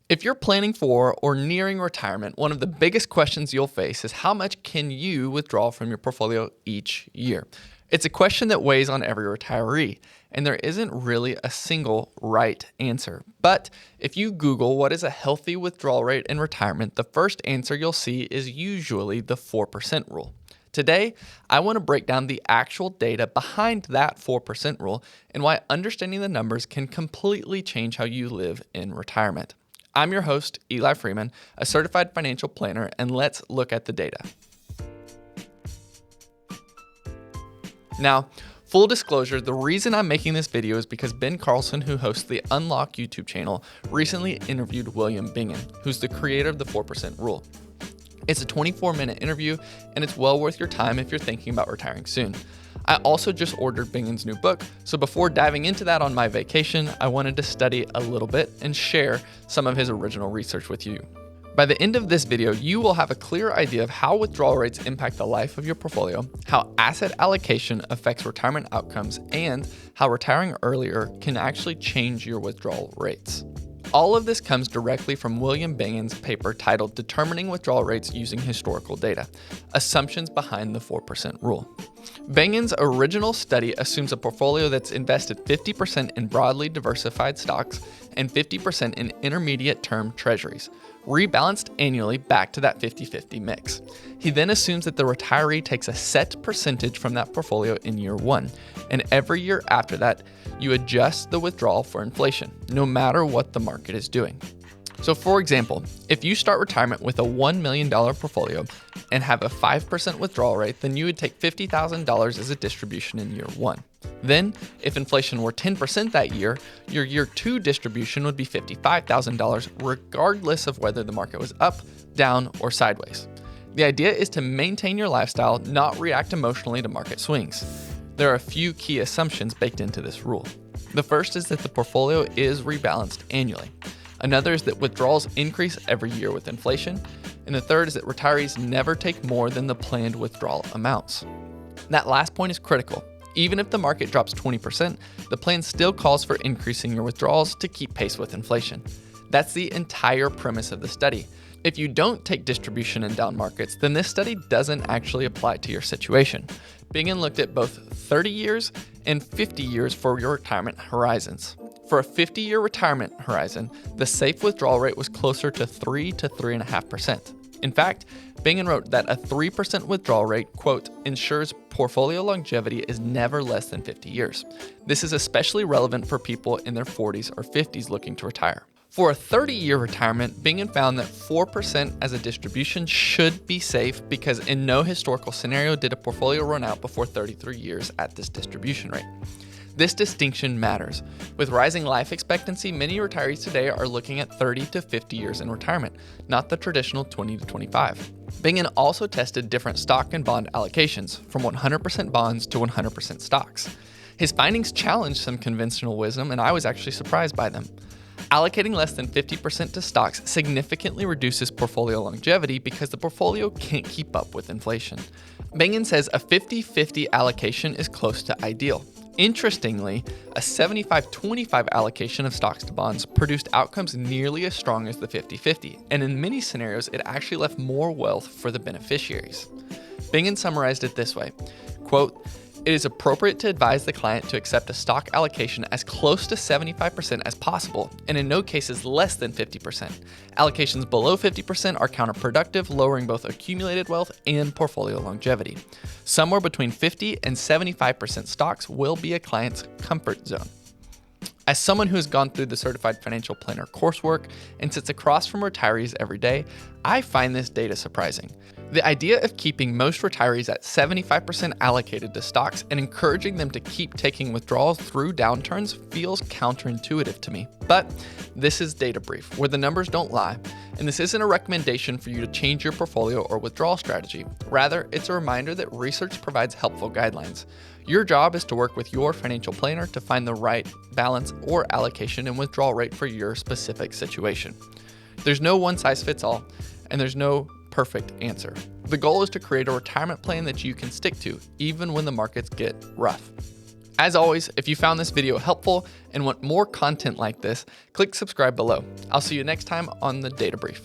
If you're planning for or nearing retirement, one of the biggest questions you'll face is how much can you withdraw from your portfolio each year? It's a question that weighs on every retiree, and there isn't really a single right answer. But if you Google what is a healthy withdrawal rate in retirement, the first answer you'll see is usually the 4% rule. Today, I want to break down the actual data behind that 4% rule and why understanding the numbers can completely change how you live in retirement. I'm your host, Eli Freeman, a certified financial planner, and let's look at the data. Now, full disclosure, the reason I'm making this video is because Ben Carlson, who hosts the Unlock YouTube channel, recently interviewed William Bengen, who's the creator of the 4% rule. It's a 24-minute interview, and it's well worth your time if you're thinking about retiring soon. I also just ordered Bengen's new book, so before diving into that on my vacation, I wanted to study a little bit and share some of his original research with you. By the end of this video, you will have a clear idea of how withdrawal rates impact the life of your portfolio, how asset allocation affects retirement outcomes, and how retiring earlier can actually change your withdrawal rates. All of this comes directly from William Bengen's paper titled Determining Withdrawal Rates Using Historical Data, Assumptions Behind the 4% Rule. Bengen's original study assumes a portfolio that's invested 50% in broadly diversified stocks and 50% in intermediate-term treasuries, rebalanced annually back to that 50-50 mix. He then assumes that the retiree takes a set percentage from that portfolio in year one, and every year after that, you adjust the withdrawal for inflation, no matter what the market is doing. So for example, if you start retirement with a $1 million portfolio and have a 5% withdrawal rate, then you would take $50,000 as a distribution in year one. Then, if inflation were 10% that year, your year two distribution would be $55,000, regardless of whether the market was up, down, or sideways. The idea is to maintain your lifestyle, not react emotionally to market swings. There are a few key assumptions baked into this rule. The first is that the portfolio is rebalanced annually. Another is that withdrawals increase every year with inflation. And the third is that retirees never take more than the planned withdrawal amounts. That last point is critical. Even if the market drops 20%, the plan still calls for increasing your withdrawals to keep pace with inflation. That's the entire premise of the study. If you don't take distribution in down markets, then this study doesn't actually apply to your situation. Begen looked at both 30 years and 50 years for your retirement horizons. For a 50-year retirement horizon, the safe withdrawal rate was closer to 3 to 3.5%. In fact, Begen wrote that a 3% withdrawal rate, quote, ensures portfolio longevity is never less than 50 years. This is especially relevant for people in their 40s or 50s looking to retire. For a 30-year retirement, Begen found that 4% as a distribution should be safe because in no historical scenario did a portfolio run out before 33 years at this distribution rate. This distinction matters. With rising life expectancy, many retirees today are looking at 30 to 50 years in retirement, not the traditional 20 to 25. Begen also tested different stock and bond allocations, from 100% bonds to 100% stocks. His findings challenged some conventional wisdom, and I was actually surprised by them. Allocating less than 50% to stocks significantly reduces portfolio longevity because the portfolio can't keep up with inflation. Begen says a 50-50 allocation is close to ideal. Interestingly, a 75-25 allocation of stocks to bonds produced outcomes nearly as strong as the 50-50, and in many scenarios, it actually left more wealth for the beneficiaries. Begen summarized it this way, quote, "It is appropriate to advise the client to accept a stock allocation as close to 75% as possible, and in no cases less than 50%. Allocations below 50% are counterproductive, lowering both accumulated wealth and portfolio longevity. Somewhere between 50 and 75% stocks will be a client's comfort zone." As someone who has gone through the Certified Financial Planner coursework and sits across from retirees every day, I find this data surprising. The idea of keeping most retirees at 75% allocated to stocks and encouraging them to keep taking withdrawals through downturns feels counterintuitive to me. But this is Data Brief, where the numbers don't lie, and this isn't a recommendation for you to change your portfolio or withdrawal strategy. Rather, it's a reminder that research provides helpful guidelines. Your job is to work with your financial planner to find the right balance or allocation and withdrawal rate for your specific situation. There's no one-size-fits-all, and there's no perfect answer. The goal is to create a retirement plan that you can stick to, even when the markets get rough. As always, if you found this video helpful and want more content like this, click subscribe below. I'll see you next time on the Data Brief.